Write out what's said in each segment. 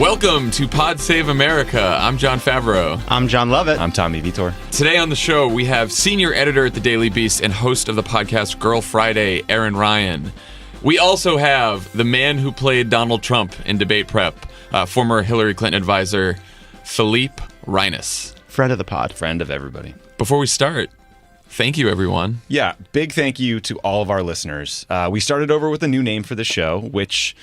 Welcome to Pod Save America. I'm John Favreau. I'm John Lovett. I'm Tommy Vitor. Today on the show, we have senior editor at the Daily Beast and host of the podcast Girl Friday, Aaron Ryan. We also have the man who played Donald Trump in debate prep, former Hillary Clinton advisor, Philippe Reines. Friend of the pod. Friend of everybody. Before we start, thank you, everyone. Yeah, big thank you to all of our listeners. We started over with a new name for the show, which,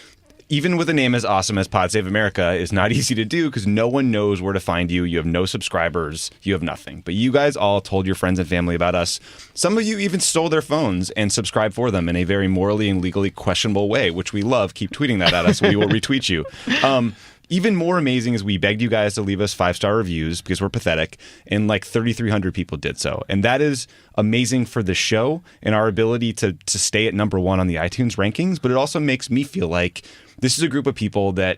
even with a name as awesome as Pod Save America, is not easy to do because no one knows where to find you. You have no subscribers. You have nothing. But you guys all told your friends and family about us. Some of you even stole their phones and subscribed for them in a very morally and legally questionable way, which we love. Keep tweeting that at us. We will retweet you. Even more amazing is we begged you guys to leave us 5-star reviews because we're pathetic, and like 3,300 people did so. And that is amazing for the show and our ability to stay at number one on the iTunes rankings, but it also makes me feel like this is a group of people that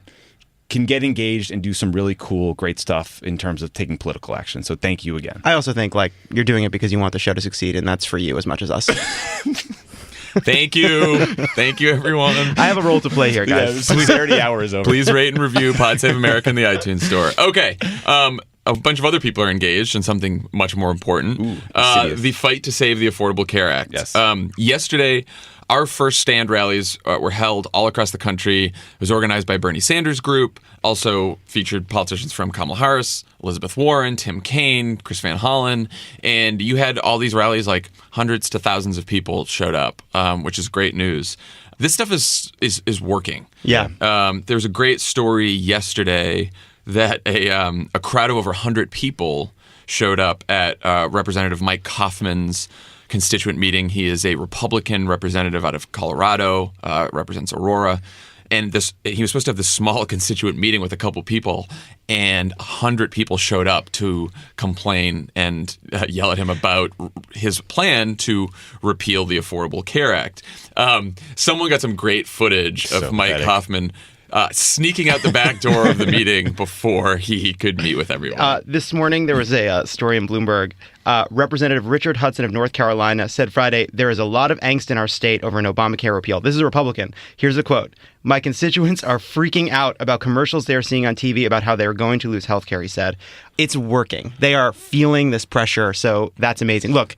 can get engaged and do some really cool, great stuff in terms of taking political action. So thank you again. I also think you're doing it because you want the show to succeed, and that's for you as much as us. Thank you. Thank you, everyone. I have a role to play here, guys. Yeah, solidarity hour is over. Please rate and review Pod Save America in the iTunes store. Okay. A bunch of other people are engaged in something much more important. The fight to save the Affordable Care Act. Yes. Yesterday, our first stand rallies were held all across the country. It was organized by Bernie Sanders Group, also featured politicians from Kamala Harris, Elizabeth Warren, Tim Kaine, Chris Van Hollen, and you had all these rallies, like hundreds to thousands of people showed up, which is great news. This stuff is working. Yeah. There was a great story yesterday that a crowd of over 100 people showed up at Representative Mike Coffman's constituent meeting. He is a Republican representative out of Colorado, represents Aurora. And he was supposed to have this small constituent meeting with a couple people, and 100 people showed up to complain and yell at him about his plan to repeal the Affordable Care Act. Someone got some great footage of Mike Coffman sneaking out the back door of the meeting before he could meet with everyone. This morning, there was a story in Bloomberg. Representative Richard Hudson of North Carolina said Friday, "There is a lot of angst in our state over an Obamacare repeal." This is a Republican. Here's a quote. "My constituents are freaking out about commercials they're seeing on TV about how they're going to lose health care," he said. It's working. They are feeling this pressure, so that's amazing. Look,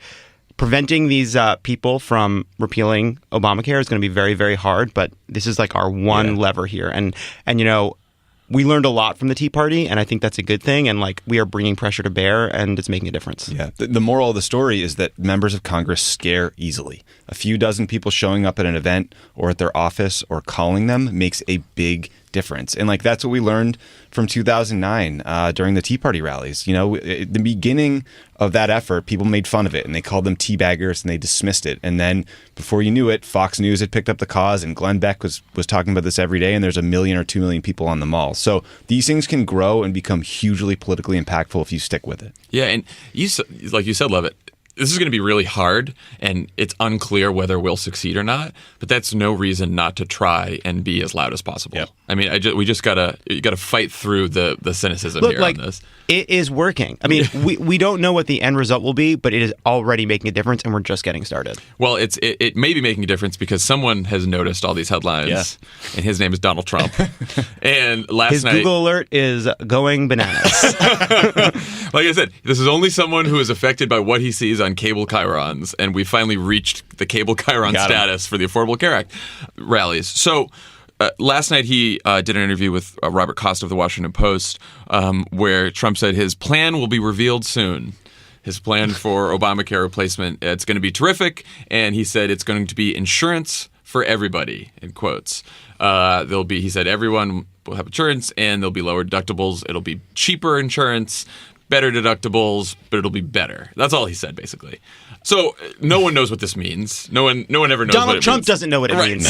preventing these people from repealing Obamacare is going to be very, very hard, but this is like our one lever here. And you know, we learned a lot from the Tea Party, and I think that's a good thing. And we are bringing pressure to bear, and it's making a difference. Yeah. The moral of the story is that members of Congress scare easily. A few dozen people showing up at an event or at their office or calling them makes a big difference. And that's what we learned from 2009 during the Tea Party rallies. You know, at the beginning of that effort, people made fun of it and they called them teabaggers and they dismissed it. And then before you knew it, Fox News had picked up the cause and Glenn Beck was talking about this every day, and there's 1 million or 2 million people on the mall. So these things can grow and become hugely politically impactful if you stick with it. Yeah, and like you said, Lovett, this is going to be really hard, and it's unclear whether we'll succeed or not. But that's no reason not to try and be as loud as possible. Yep. I mean, you gotta fight through the cynicism here on this. It is working. I mean, we don't know what the end result will be, but it is already making a difference, and we're just getting started. Well, it may be making a difference because someone has noticed all these headlines, and his name is Donald Trump. And his night, Google alert is going bananas. Like I said, this is only someone who is affected by what he sees on cable chyrons, and we finally reached the cable chyron status for the Affordable Care Act rallies. So last night he did an interview with Robert Costa of the Washington Post where Trump said his plan will be revealed soon. His plan for Obamacare replacement, it's going to be terrific, and he said it's going to be insurance for everybody, in quotes. He said everyone will have insurance, and there'll be lower deductibles. It'll be cheaper insurance, better deductibles, but it'll be better. That's all he said, basically. So no one knows what this means. No one ever knows. Donald Trump doesn't know what it means.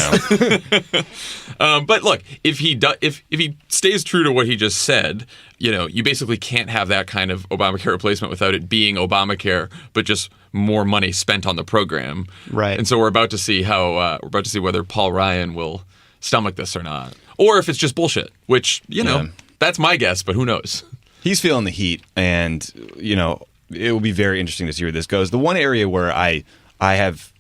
No. But look, if he stays true to what he just said, you basically can't have that kind of Obamacare replacement without it being Obamacare, but just more money spent on the program. Right. And so we're about to see whether Paul Ryan will stomach this or not, or if it's just bullshit. Which that's my guess, but who knows? He's feeling the heat, and it will be very interesting to see where this goes. The one area where I have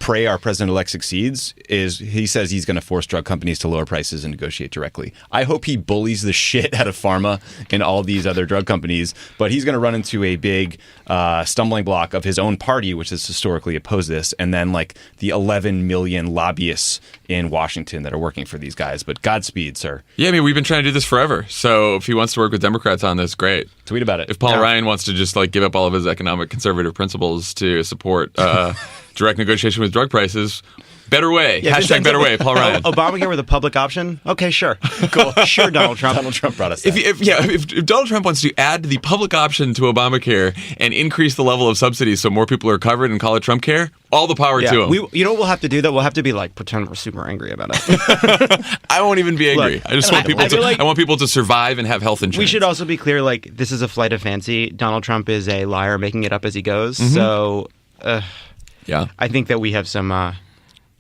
pray our president-elect succeeds is he says he's going to force drug companies to lower prices and negotiate directly. I hope he bullies the shit out of pharma and all these other drug companies, but he's going to run into a big stumbling block of his own party, which has historically opposed this, and then like the 11 million lobbyists in Washington that are working for these guys. But Godspeed, sir. Yeah, I mean, we've been trying to do this forever. So if he wants to work with Democrats on this, great. Tweet about it. If Paul Ryan wants to just like give up all of his economic conservative principles to support direct negotiation with drug prices, better way. Yeah, Hashtag better way, Paul Ryan. Obamacare with a public option? Okay, sure. Cool. Sure, Donald Trump. Donald Trump brought us that. If Donald Trump wants to add the public option to Obamacare and increase the level of subsidies so more people are covered and call it Trump care, all the power to him. You know what we'll have to do, though? We'll have to be like, pretend we're super angry about it. I won't even be angry. Look, I just want people I want people to survive and have health insurance. We should also be clear, like, this is a flight of fancy. Donald Trump is a liar making it up as he goes. So yeah. I think that we have some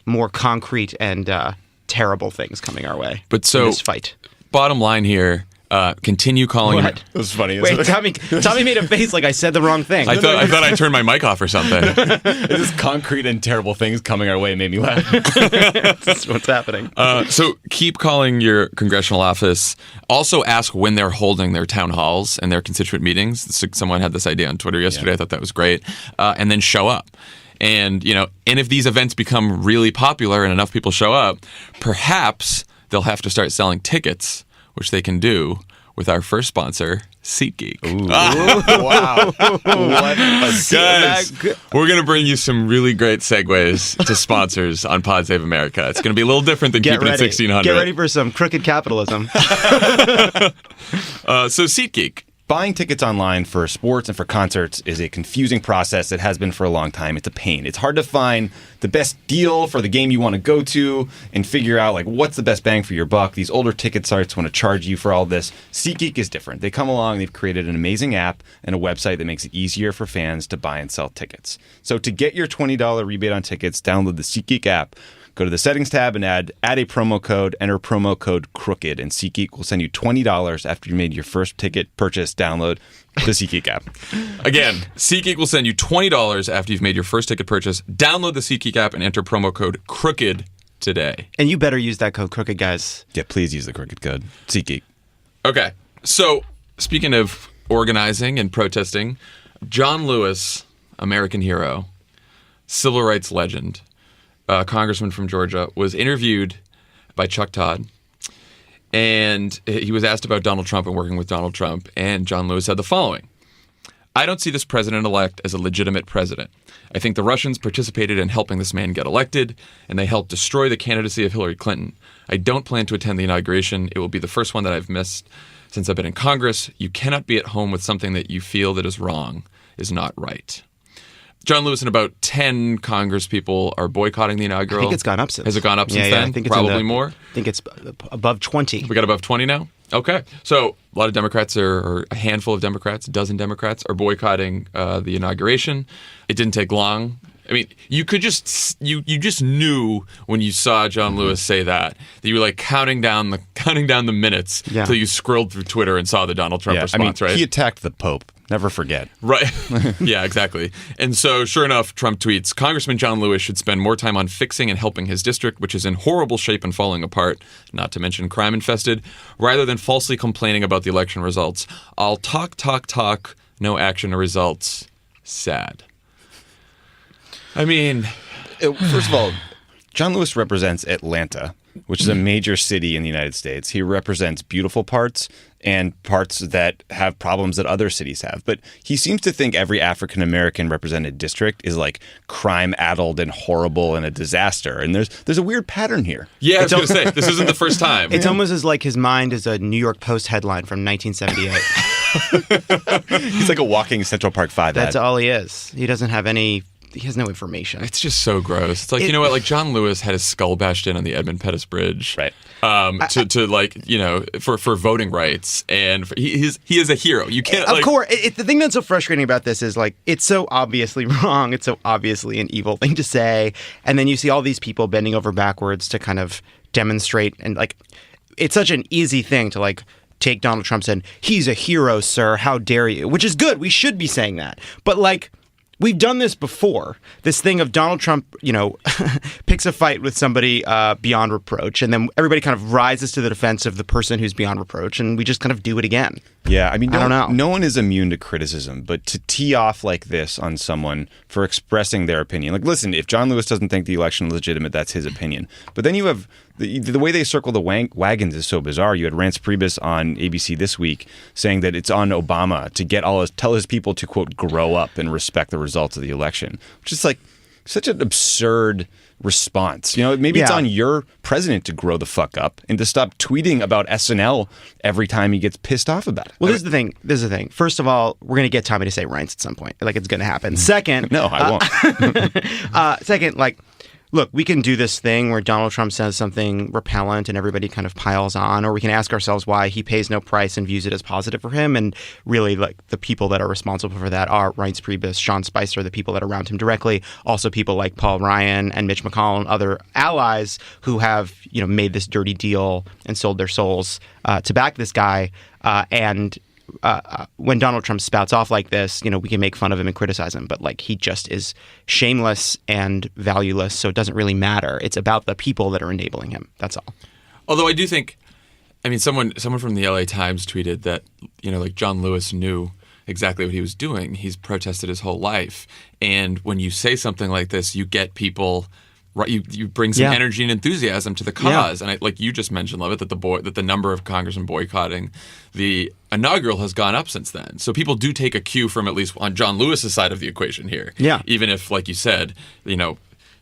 more concrete and terrible things coming our way But in this fight. Bottom line here, continue calling him. What? It was funny. Wait, Tommy made a face like I said the wrong thing. I thought I turned my mic off or something. This concrete and terrible things coming our way made me laugh. That's what's happening. So keep calling your congressional office. Also ask when they're holding their town halls and their constituent meetings. Someone had this idea on Twitter yesterday. I thought that was great. And then show up. And, and if these events become really popular and enough people show up, perhaps they'll have to start selling tickets, which they can do with our first sponsor, SeatGeek. Ooh. Wow. What a Guys, we're going to bring you some really great segues to sponsors on Pod Save America. It's going to be a little different than keeping it 1600. Get ready for some crooked capitalism. So SeatGeek. Buying tickets online for sports and for concerts is a confusing process. It has been for a long time. It's a pain. It's hard to find the best deal for the game you want to go to and figure out like what's the best bang for your buck. These older ticket sites want to charge you for all this. SeatGeek is different. They come along, they've created an amazing app and a website that makes it easier for fans to buy and sell tickets. So to get your $20 rebate on tickets, download the SeatGeek app. Go to the settings tab and add a promo code, enter promo code CROOKED, and SeatGeek will send you $20 after you made your first ticket purchase. Download the SeatGeek app. Again, SeatGeek will send you $20 after you've made your first ticket purchase. Download the SeatGeek app and enter promo code CROOKED today. And you better use that code CROOKED, guys. Yeah, please use the CROOKED code. SeatGeek. Okay, so speaking of organizing and protesting, John Lewis, American hero, civil rights legend, congressman from Georgia, was interviewed by Chuck Todd, and he was asked about Donald Trump and working with Donald Trump, and John Lewis said the following: "I don't see this president-elect as a legitimate president. I think the Russians participated in helping this man get elected, and they helped destroy the candidacy of Hillary Clinton. I don't plan to attend the inauguration. It will be the first one that I've missed since I've been in Congress. You cannot be at home with something that you feel that is wrong, is not right." John Lewis and about 10 Congress people are boycotting the inaugural. I think it's gone up since. Has it gone up since then? I think it's probably more. I think it's above 20. We got above 20 now? Okay. So a lot of Democrats or a handful of Democrats, a dozen Democrats are boycotting the inauguration. It didn't take long. I mean, you could just you just knew when you saw John Lewis say that you were like counting down the minutes until you scrolled through Twitter and saw the Donald Trump response, right? He attacked the Pope. Never forget. Right. Yeah, exactly. And so, sure enough, Trump tweets, "Congressman John Lewis should spend more time on fixing and helping his district, which is in horrible shape and falling apart, not to mention crime-infested, rather than falsely complaining about the election results. I'll talk, no action or results. Sad." I mean, first of all, John Lewis represents Atlanta, which is a major city in the United States. He represents beautiful parts and parts that have problems that other cities have. But he seems to think every African-American represented district is like crime-addled and horrible and a disaster. And there's a weird pattern here. Yeah, I was going to say, this isn't the first time. It's almost as like his mind is a New York Post headline from 1978. He's like a walking Central Park 5 That's ad. all he is. He doesn't have any... He has no information. It's just so gross. It's like, you know what? Like John Lewis had his skull bashed in on the Edmund Pettus Bridge, right? To like, you know, for voting rights, and he is a hero. You can't. Of course, the thing that's so frustrating about this is like it's so obviously wrong. It's so obviously an evil thing to say, and then you see all these people bending over backwards to kind of demonstrate, and like it's such an easy thing to like take Donald Trump and he's a hero, sir. How dare you? Which is good. We should be saying that, but like. we've done this before. This thing of Donald Trump, picks a fight with somebody beyond reproach, and then everybody kind of rises to the defense of the person who's beyond reproach, and we just kind of do it again. Yeah, I mean, I don't know. No one is immune to criticism, but to tee off like this on someone for expressing their opinion, like, listen, if John Lewis doesn't think the election is legitimate, that's his opinion. But then you have the way they circle the wagons is so bizarre. You had Reince Priebus on ABC This Week saying that it's on Obama to tell his people to, quote, grow up and respect the results of the election, which is like such an absurd response. Maybe it's on your president to grow the fuck up and to stop tweeting about SNL every time he gets pissed off about it. Well, this is the thing. First of all, we're going to get Tommy to say Reince at some point. Like, it's going to happen. Second... No, I won't. Second, look, we can do this thing where Donald Trump says something repellent and everybody kind of piles on, or we can ask ourselves why he pays no price and views it as positive for him. And really, the people that are responsible for that are Reince Priebus, Sean Spicer, the people that are around him directly, also people like Paul Ryan and Mitch McConnell and other allies who have, made this dirty deal and sold their souls to back this guy. When Donald Trump spouts off like this, we can make fun of him and criticize him, but he just is shameless and valueless, so it doesn't really matter. It's about the people that are enabling him. That's all. Although I do think, someone from the LA Times tweeted that, John Lewis knew exactly what he was doing. He's protested his whole life. And when you say something like this, you get people... Right, you bring some energy and enthusiasm to the cause, and like you just mentioned, Lovett, that the number of congressmen boycotting the inaugural has gone up since then. So people do take a cue from at least on John Lewis's side of the equation here. Yeah. Even if, like you said,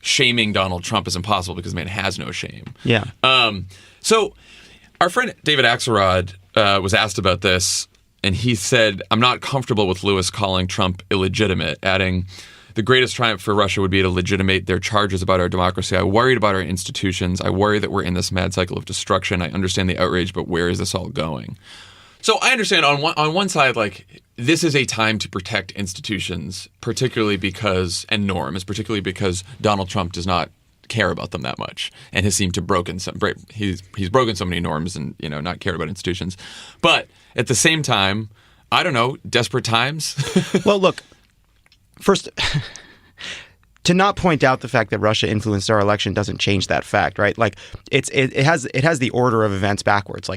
shaming Donald Trump is impossible because the man has no shame. Yeah. So our friend David Axelrod was asked about this, and he said, "I'm not comfortable with Lewis calling Trump illegitimate," adding, "The greatest triumph for Russia would be to legitimate their charges about our democracy. I worried about our institutions. I worry that we're in this mad cycle of destruction. I understand the outrage, but where is this all going?" So I understand on one side, this is a time to protect institutions, particularly because Donald Trump does not care about them that much and has seemed to he's broken so many norms and not cared about institutions. But at the same time, I don't know, desperate times. Well, look. First, to not point out the fact that Russia influenced our election doesn't change that fact, right? It has the order of events backwards.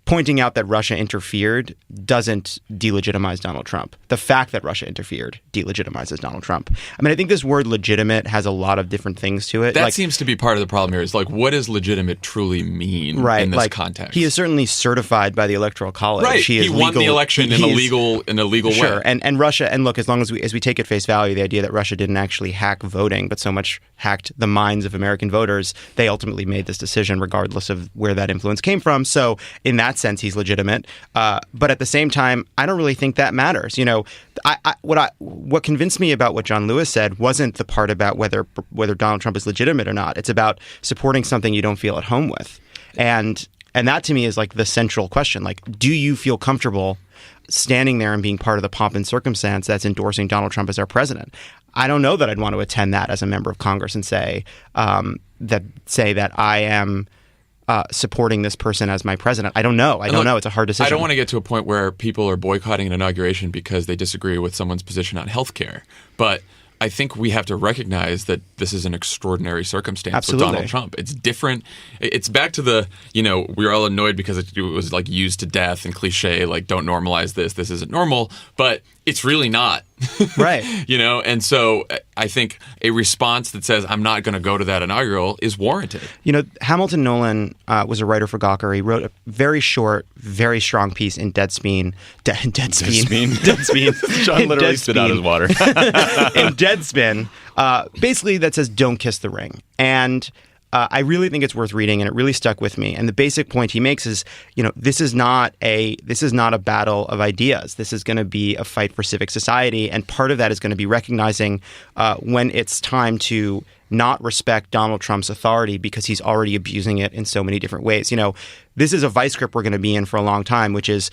Pointing out that Russia interfered doesn't delegitimize Donald Trump. The fact that Russia interfered delegitimizes Donald Trump. I think this word legitimate has a lot of different things to it. That seems to be part of the problem here is what does legitimate truly mean in this context? He is certainly certified by the Electoral College. Right. He won the election in a legal way. Sure. And Russia, and look, as long as we take at face value the idea that Russia didn't actually hack voting, but so much hacked the minds of American voters, they ultimately made this decision regardless of where that influence came from. So in that sense, he's legitimate. But at the same time, I don't really think that matters. What convinced me about what John Lewis said wasn't the part about whether Donald Trump is legitimate or not. It's about supporting something you don't feel at home with. And that to me is the central question. Do you feel comfortable standing there and being part of the pomp and circumstance that's endorsing Donald Trump as our president? I don't know that I'd want to attend that as a member of Congress and say that I am supporting this person as my president. I don't know. I don't know. It's a hard decision. I don't want to get to a point where people are boycotting an inauguration because they disagree with someone's position on health care. But I think we have to recognize that this is an extraordinary circumstance with Donald Trump. It's different. It's back to the, we were all annoyed because it was used to death and cliche, don't normalize this. This isn't normal. But it's really not. Right. And so I think a response that says, I'm not going to go to that inaugural is warranted. Hamilton Nolan was a writer for Gawker. He wrote a very short, very strong piece in Deadspin. John literally spit out his water. In Deadspin, basically that says, don't kiss the ring. And I really think it's worth reading, and it really stuck with me. And the basic point he makes is, this is not a battle of ideas. This is going to be a fight for civic society, and part of that is going to be recognizing when it's time to not respect Donald Trump's authority because he's already abusing it in so many different ways. This is a vice grip we're going to be in for a long time, which is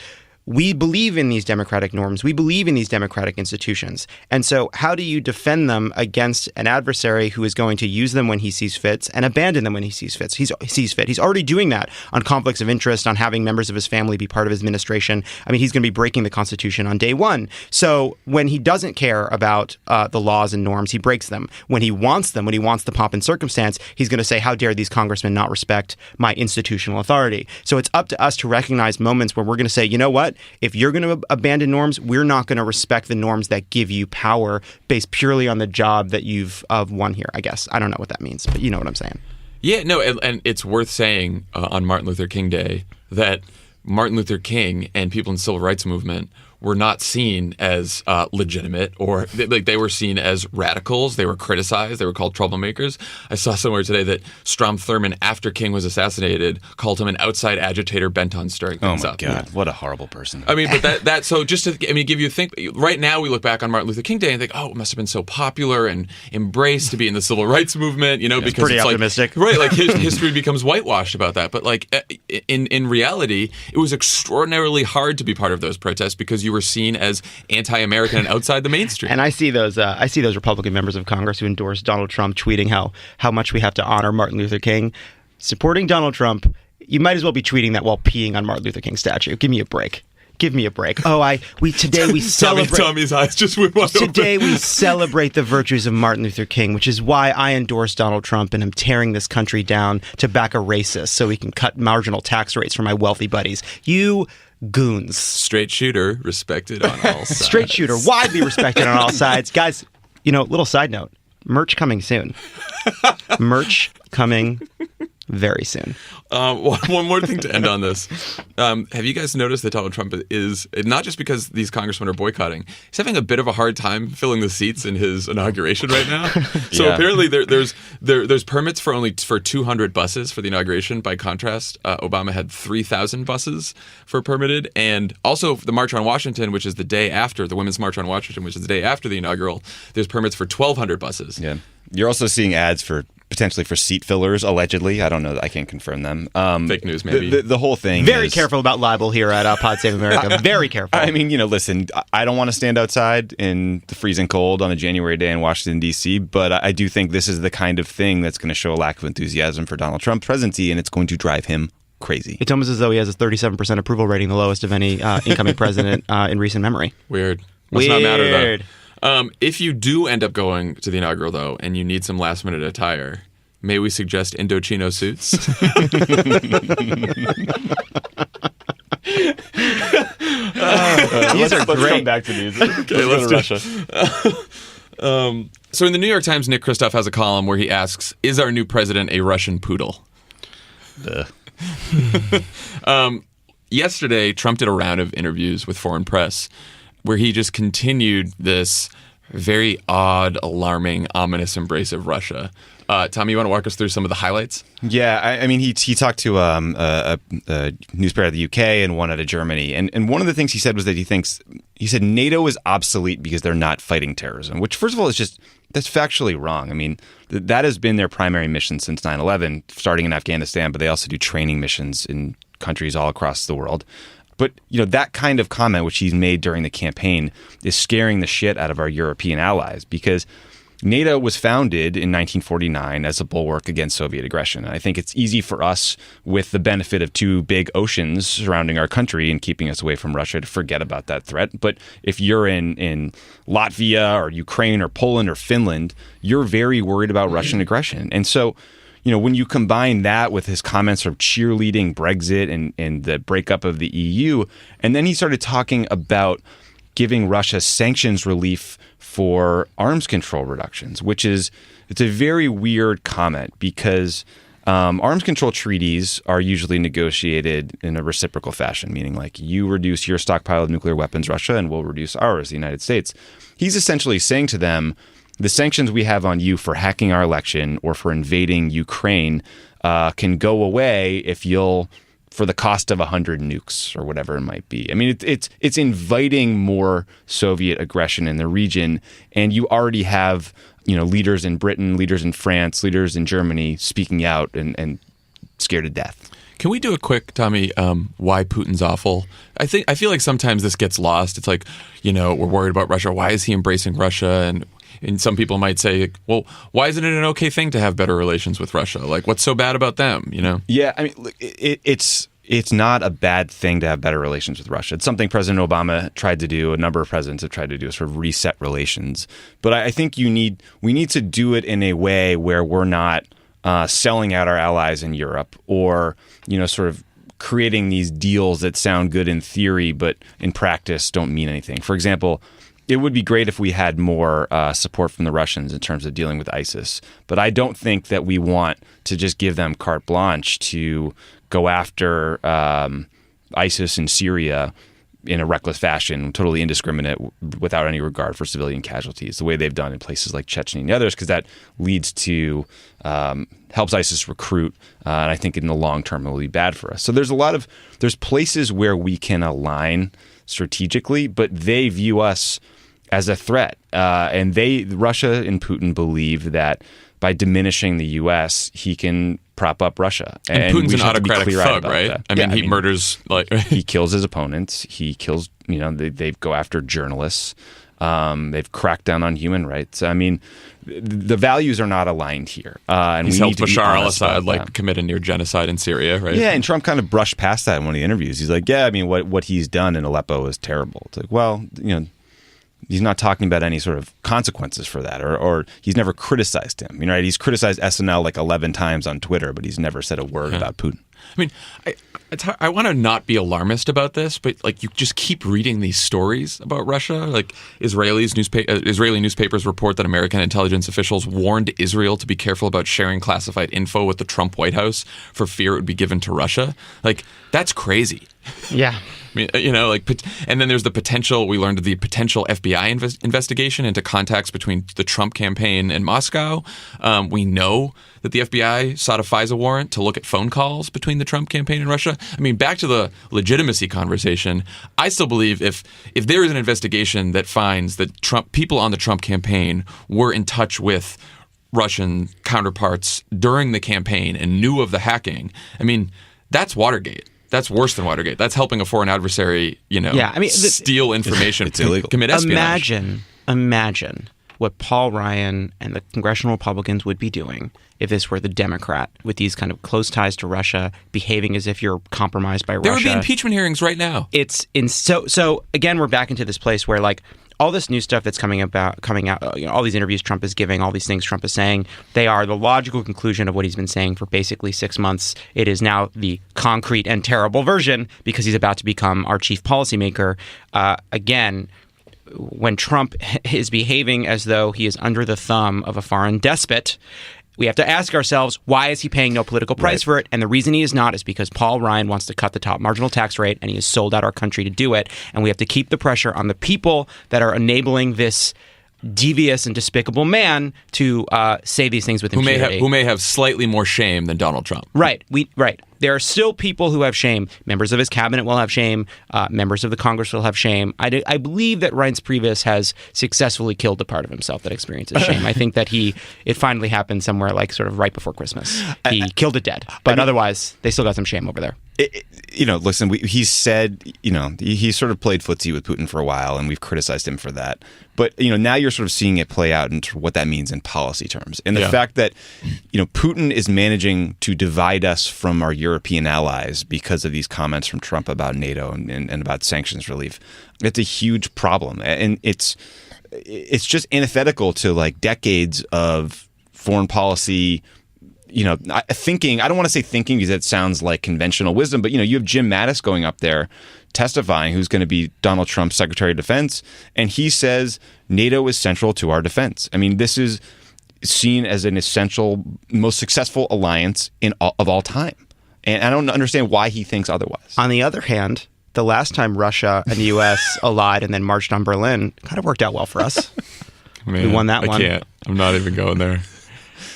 we believe in these democratic norms. We believe in these democratic institutions. And so how do you defend them against an adversary who is going to use them when he sees fit and abandon them when he sees fit? He's already doing that on conflicts of interest, on having members of his family be part of his administration. I mean, he's going to be breaking the Constitution on day one. So when he doesn't care about the laws and norms, he breaks them. When he wants them, when he wants the pomp and circumstance, he's going to say, how dare these congressmen not respect my institutional authority? So it's up to us to recognize moments where we're going to say, you know what? If you're going to abandon norms, we're not going to respect the norms that give you power based purely on the job that you've won here, I guess. I don't know what that means, but you know what I'm saying. Yeah, no, and it's worth saying on Martin Luther King Day that Martin Luther King and people in the civil rights movement were not seen as legitimate, or they were seen as radicals. They were criticized. They were called troublemakers. I saw somewhere today that Strom Thurmond, after King was assassinated, called him an outside agitator bent on stirring things up. Oh my God, what a horrible person. I mean, but that so just to give you a think. Right now, we look back on Martin Luther King Day and think, oh, it must have been so popular and embraced to be in the civil rights movement. Because pretty it's optimistic, right? Like history becomes whitewashed about that. But like in reality, it was extraordinarily hard to be part of those protests because you were seen as anti-American and outside the mainstream. And I see those Republican members of Congress who endorse Donald Trump tweeting how much we have to honor Martin Luther King. Supporting Donald Trump, you might as well be tweeting that while peeing on Martin Luther King's statue. Give me a break. Give me a break. Today we celebrate. Tommy's eyes just went wide open. Today we celebrate the virtues of Martin Luther King, which is why I endorse Donald Trump and am tearing this country down to back a racist so we can cut marginal tax rates for my wealthy buddies. You goons. Straight shooter, respected on all sides. Straight shooter, widely respected on all sides. Guys, little side note, merch coming soon. Merch coming very soon. One more thing to end on this. Have you guys noticed that Donald Trump is, not just because these congressmen are boycotting, he's having a bit of a hard time filling the seats in his inauguration right now. So apparently there's permits for 200 buses for the inauguration. By contrast, Obama had 3,000 buses for permitted. And also the March on Washington, which is the day after, the Women's March on Washington, which is the day after the inaugural, there's permits for 1,200 buses. Yeah. You're also seeing ads potentially for seat fillers, allegedly. I don't know. I can't confirm them. Fake news, maybe. The whole thing Very careful about libel here at Pod Save America. Very careful. I mean, listen, I don't want to stand outside in the freezing cold on a January day in Washington, D.C., but I do think this is the kind of thing that's going to show a lack of enthusiasm for Donald Trump's presidency, and it's going to drive him crazy. It's almost as though he has a 37% approval rating, the lowest of any incoming president in recent memory. Weird. Must not matter, though. If you do end up going to the inaugural, though, and you need some last-minute attire, may we suggest Indochino suits? These are great. Let's come back to these. Okay, let's go to Russia. So in the New York Times, Nick Kristof has a column where he asks, is our new president a Russian poodle? Yesterday, Trump did a round of interviews with foreign press where he just continued this very odd, alarming, ominous embrace of Russia. Tommy, you want to walk us through some of the highlights? Yeah, I mean, he talked to a newspaper out of the UK and one out of Germany. And one of the things he said was that he said NATO is obsolete because they're not fighting terrorism, which, first of all, that's factually wrong. I mean, that has been their primary mission since 9/11, starting in Afghanistan, but they also do training missions in countries all across the world. But, that kind of comment, which he's made during the campaign, is scaring the shit out of our European allies because NATO was founded in 1949 as a bulwark against Soviet aggression. And I think it's easy for us, with the benefit of two big oceans surrounding our country and keeping us away from Russia, to forget about that threat. But if you're in Latvia or Ukraine or Poland or Finland, you're very worried about Russian aggression. And so, when you combine that with his comments of cheerleading Brexit and the breakup of the EU, and then he started talking about giving Russia sanctions relief for arms control reductions, it's a very weird comment because arms control treaties are usually negotiated in a reciprocal fashion, meaning like you reduce your stockpile of nuclear weapons, Russia, and we'll reduce ours, the United States. He's essentially saying to them, the sanctions we have on you for hacking our election or for invading Ukraine can go away if you'll, for the cost of 100 nukes or whatever it might be. I mean, it's inviting more Soviet aggression in the region, and you already have leaders in Britain, leaders in France, leaders in Germany speaking out and scared to death. Can we do a quick, Tommy, why Putin's awful? I feel like sometimes this gets lost. It's like, we're worried about Russia. Why is he embracing Russia? And some people might say, well, why isn't it an okay thing to have better relations with Russia? Like, what's so bad about them, Yeah, I mean, look, it's not a bad thing to have better relations with Russia. It's something President Obama tried to do. A number of presidents have tried to do, sort of reset relations. But I think we need to do it in a way where we're not selling out our allies in Europe, or sort of creating these deals that sound good in theory but in practice don't mean anything. For example, it would be great if we had more support from the Russians in terms of dealing with ISIS. But I don't think that we want to just give them carte blanche to go after ISIS in Syria in a reckless fashion, totally indiscriminate, without any regard for civilian casualties, the way they've done in places like Chechnya and others, because that leads to helps ISIS recruit, and I think in the long term it will be bad for us. So there's places where we can align strategically, but they view us as a threat, and Russia and Putin believe that by diminishing the U.S., he can prop up Russia. And Putin's an autocratic thug, right? That. I mean, he murders he kills his opponents. He kills. They go after journalists. They've cracked down on human rights. I mean, the values are not aligned here, and he's we need helped to Bashar al-Assad commit a near genocide in Syria, right? Yeah, and Trump kind of brushed past that in one of the interviews. He's like, "Yeah, I mean, what he's done in Aleppo is terrible." It's like, well, he's not talking about any sort of consequences for that, or he's never criticized him. Right? He's criticized SNL like 11 times on Twitter, but he's never said a word about Putin. I mean, I want to not be alarmist about this, but you just keep reading these stories about Russia. Like Israeli newspapers report that American intelligence officials warned Israel to be careful about sharing classified info with the Trump White House for fear it would be given to Russia. Like, that's crazy. Yeah. I mean, and then there's the potential. We learned of the potential FBI investigation into contacts between the Trump campaign and Moscow. We know that the FBI sought a FISA warrant to look at phone calls between the Trump campaign and Russia. I mean, back to the legitimacy conversation. I still believe if there is an investigation that finds that people on the Trump campaign were in touch with Russian counterparts during the campaign and knew of the hacking, I mean, that's Watergate. That's worse than Watergate. That's helping a foreign adversary, steal information. It's illegal. Commit espionage. Imagine what Paul Ryan and the congressional Republicans would be doing if this were the Democrat, with these kind of close ties to Russia, behaving as if you're compromised by Russia. There would be impeachment hearings right now. So again, we're back into this place where all this new stuff that's coming out, all these interviews Trump is giving, all these things Trump is saying, they are the logical conclusion of what he's been saying for basically 6 months. It is now the concrete and terrible version because he's about to become our chief policymaker. Again, when Trump is behaving as though he is under the thumb of a foreign despot, we have to ask ourselves, why is he paying no political price for it? And the reason he is not is because Paul Ryan wants to cut the top marginal tax rate, and he has sold out our country to do it. And we have to keep the pressure on the people that are enabling this devious and despicable man to say these things with impunity. Who may have slightly more shame than Donald Trump. Right. There are still people who have shame. Members of his cabinet will have shame. Members of the Congress will have shame. I believe that Reince Priebus has successfully killed the part of himself that experiences shame. I think that it finally happened somewhere sort of right before Christmas. He killed it dead. But otherwise, they still got some shame over there. Listen, he said, he sort of played footsie with Putin for a while, and we've criticized him for that. But, now you're sort of seeing it play out into what that means in policy terms. And the fact that, Putin is managing to divide us from our European allies because of these comments from Trump about NATO and about sanctions relief, it's a huge problem. And it's just antithetical to decades of foreign policy thinking. I don't want to say thinking because it sounds like conventional wisdom, but you have Jim Mattis going up there testifying, who's going to be Donald Trump's Secretary of Defense, and he says NATO is central to our defense. I mean, this is seen as an essential, most successful alliance of all time, and I don't understand why he thinks otherwise. On the other hand, the last time Russia and the U.S. allied and then marched on Berlin kind of worked out well for us. Man, we won that one. I can't. I'm not even going there.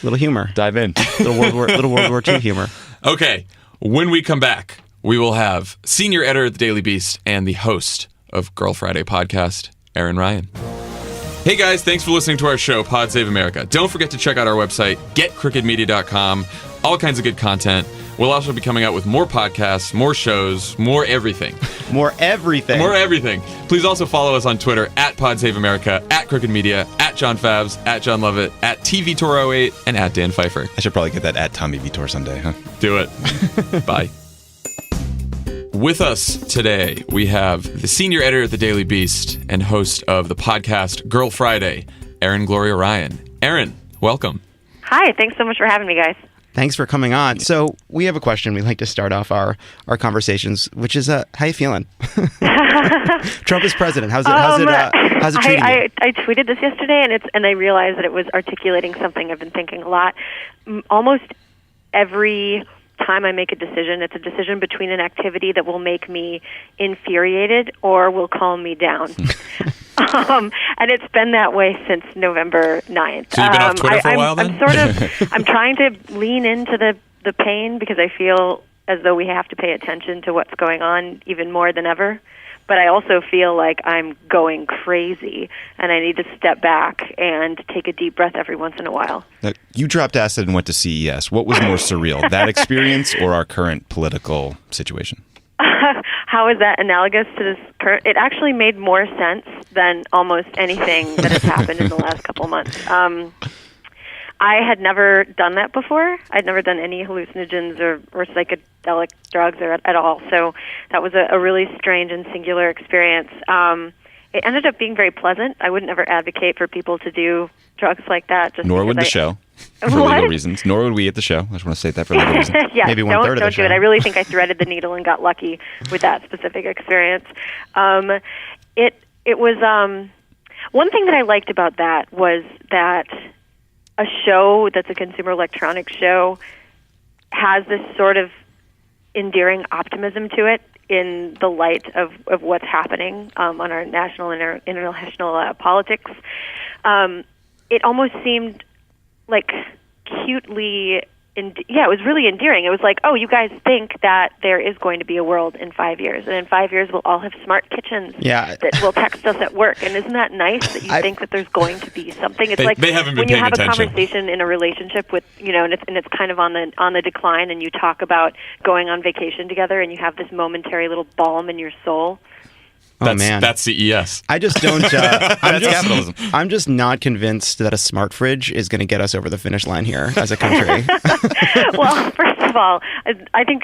Little humor. Dive in. Little World War II humor. Okay. When we come back, we will have senior editor at the Daily Beast and the host of Girl Friday podcast, Aaron Ryan. Hey guys, thanks for listening to our show, Pod Save America. Don't forget to check out our website, getcrookedmedia.com. All kinds of good content. We'll also be coming out with more podcasts, more shows, more everything. More everything. More everything. Please also follow us on Twitter at PodSaveAmerica, at Crooked Media, at John Favs, at John Lovett, at TVTor08, and at Dan Pfeiffer. I should probably get that at Tommy Vitor someday, huh? Do it. Bye. With us today, we have the senior editor at the Daily Beast and host of the podcast Girl Friday, Erin Gloria Ryan. Erin, welcome. Hi, thanks so much for having me, guys. Thanks for coming on. So we have a question. We like to start off our conversations, which is, how you feeling? Trump is president. How's it treating you? I tweeted this yesterday, and I realized that it was articulating something I've been thinking a lot. Almost every time I make a decision, it's a decision between an activity that will make me infuriated or will calm me down. And it's been that way since November 9th. So you've been off Twitter for a while then? I'm trying to lean into the pain because I feel as though we have to pay attention to what's going on even more than ever. But I also feel like I'm going crazy, and I need to step back and take a deep breath every once in a while. Now, you dropped acid and went to CES. What was more surreal, that experience or our current political situation? How is that analogous to this current? It actually made more sense than almost anything that has happened in the last couple months. I had never done that before. I'd never done any hallucinogens or psychedelic drugs or at all. So that was a really strange and singular experience. It ended up being very pleasant. I wouldn't ever advocate for people to do drugs like that. Nor would the show, for legal reasons. Nor would we at the show. I just want to say that for legal reasons. Yeah, maybe don't of the do show. it. I really think I threaded the needle and got lucky with that specific experience. It was one thing that I liked about that was that a show that's a consumer electronics show has this sort of endearing optimism to it in the light of what's happening on our national and international politics. It almost seemed like cutely, it was really endearing. It was like, oh, you guys think that there is going to be a world in 5 years, and in 5 years we'll all have smart kitchens that will text us at work. And isn't that nice that you think that there's going to be something? It's like they haven't been when you paying have attention. a conversation in a relationship with, and it's kind of on the decline, and you talk about going on vacation together, and you have this momentary little balm in your soul. That's CES. I just don't. Capitalism. I'm just not convinced that a smart fridge is going to get us over the finish line here as a country. Well, first of all, I think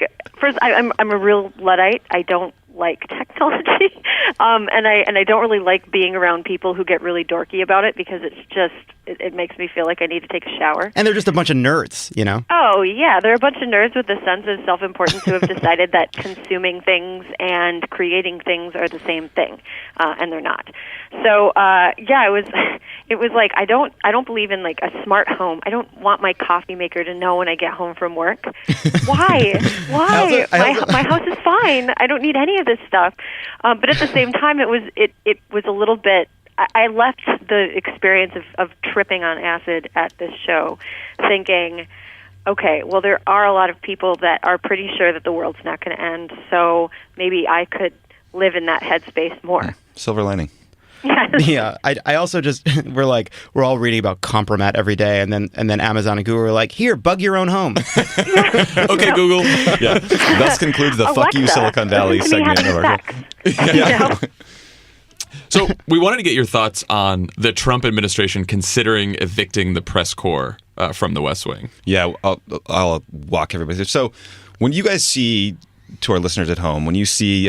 I'm a real Luddite. I don't like technology, and I don't really like being around people who get really dorky about it because it's just it makes me feel like I need to take a shower. And they're just a bunch of nerds, you know? Oh, yeah. They're a bunch of nerds with a sense of self-importance who have decided that consuming things and creating things are the same thing, and they're not. So, it was like I don't believe in like a smart home. I don't want my coffee maker to know when I get home from work. Why? My house is fine. I don't need any of this stuff. But at the same time, it was a little bit. I left the experience of tripping on acid at this show thinking, okay, well, there are a lot of people that are pretty sure that the world's not going to end, so maybe I could live in that headspace more. Silver lining. Yeah, I also just we're all reading about Compromat every day, and then Amazon and Google are like, here, bug your own home. Okay, Google. Yeah. Thus concludes the Alexa, Fuck You Silicon Valley segment of our show. So we wanted to get your thoughts on the Trump administration considering evicting the press corps from the West Wing. Yeah, I'll walk everybody through. So when you guys see, to our listeners at home, when you see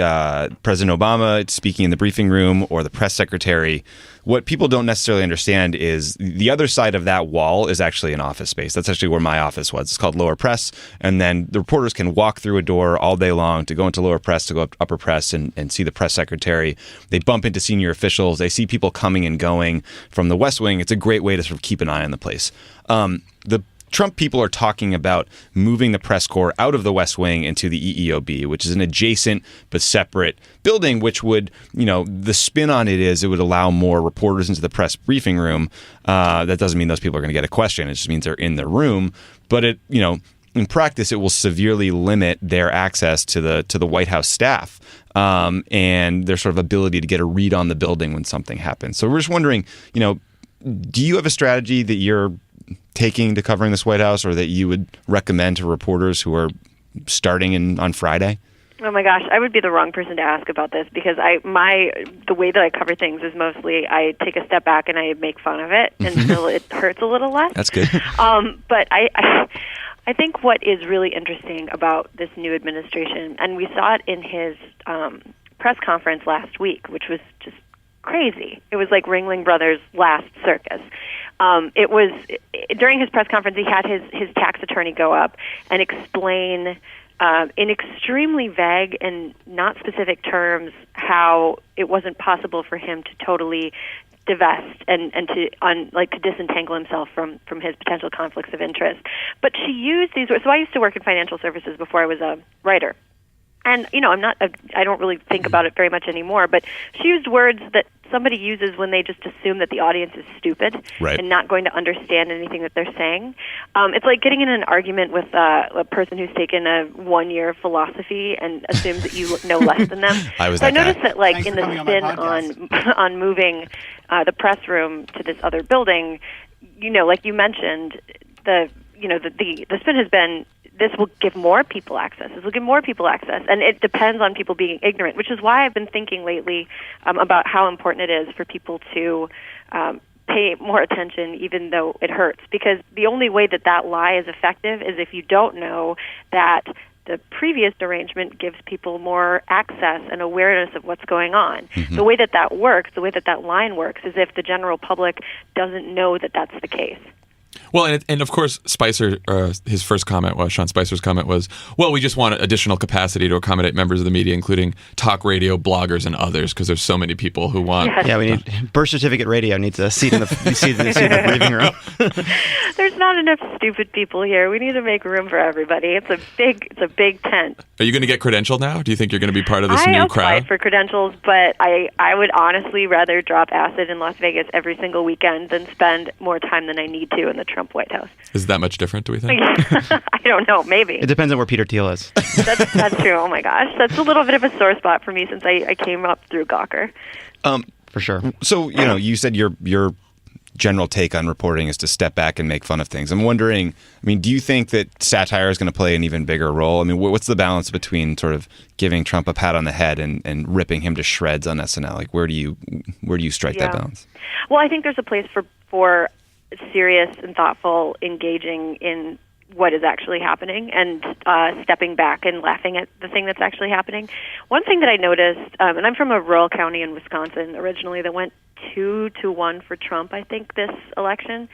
President Obama speaking in the briefing room or the press secretary, what people don't necessarily understand is the other side of that wall is actually an office space. That's actually where my office was. It's called Lower Press. And then the reporters can walk through a door all day long to go into Lower Press, to go up to Upper Press and see the press secretary. They bump into senior officials. They see people coming and going from the West Wing. It's a great way to sort of keep an eye on the place. The Trump people are talking about moving the press corps out of the West Wing into the EEOB, which is an adjacent but separate building, which would, the spin on it is it would allow more reporters into the press briefing room. That doesn't mean those people are going to get a question. It just means they're in the room. But in practice, it will severely limit their access to the White House staff and their sort of ability to get a read on the building when something happens. So we're just wondering, do you have a strategy that you're taking to covering this White House, or that you would recommend to reporters who are starting on Friday? Oh my gosh, I would be the wrong person to ask about this because the way that I cover things is mostly I take a step back and I make fun of it until it hurts a little less. That's good. But I think what is really interesting about this new administration, and we saw it in his press conference last week, which was just crazy. It was like Ringling Brothers' last circus. It was during his press conference, he had his tax attorney go up and explain in extremely vague and not specific terms how it wasn't possible for him to totally divest and to disentangle himself from his potential conflicts of interest. But she used these words. So I used to work in financial services before I was a writer. And, I don't really think about it very much anymore, but she used words that somebody uses when they just assume that the audience is stupid and not going to understand anything that they're saying. It's like getting in an argument with a person who's taken a 1 year of philosophy and assumes that you know less than them. I noticed that, like, in the spin on moving the press room to this other building, like you mentioned, the spin has been, this will give more people access. This will give more people access. And it depends on people being ignorant, which is why I've been thinking lately about how important it is for people to pay more attention, even though it hurts. Because the only way that lie is effective is if you don't know that the previous arrangement gives people more access and awareness of what's going on. Mm-hmm. The way that works, the way that line works, is if the general public doesn't know that that's the case. Well, and of course, Spicer, Sean Spicer's comment was, well, we just want additional capacity to accommodate members of the media, including talk radio, bloggers, and others, because there's so many people who want. Yes. Yeah, we need birth certificate radio needs a seat in the briefing room. There's not enough stupid people here. We need to make room for everybody. It's a big tent. Are you going to get credentialed now? Do you think you're going to be part of this new crowd? I applied for credentials, but I would honestly rather drop acid in Las Vegas every single weekend than spend more time than I need to in the Trump White House. Is that much different, do we think? I don't know. Maybe. It depends on where Peter Thiel is. That's true. Oh, my gosh. That's a little bit of a sore spot for me since I came up through Gawker. For sure. So, you said your general take on reporting is to step back and make fun of things. I'm wondering, do you think that satire is going to play an even bigger role? What's the balance between sort of giving Trump a pat on the head and ripping him to shreds on SNL? Like, where do you strike that balance? Well, I think there's a place for serious and thoughtful engaging in what is actually happening and stepping back and laughing at the thing that's actually happening. One thing that I noticed, and I'm from a rural county in Wisconsin originally that went 2-1 for Trump, I think, this election.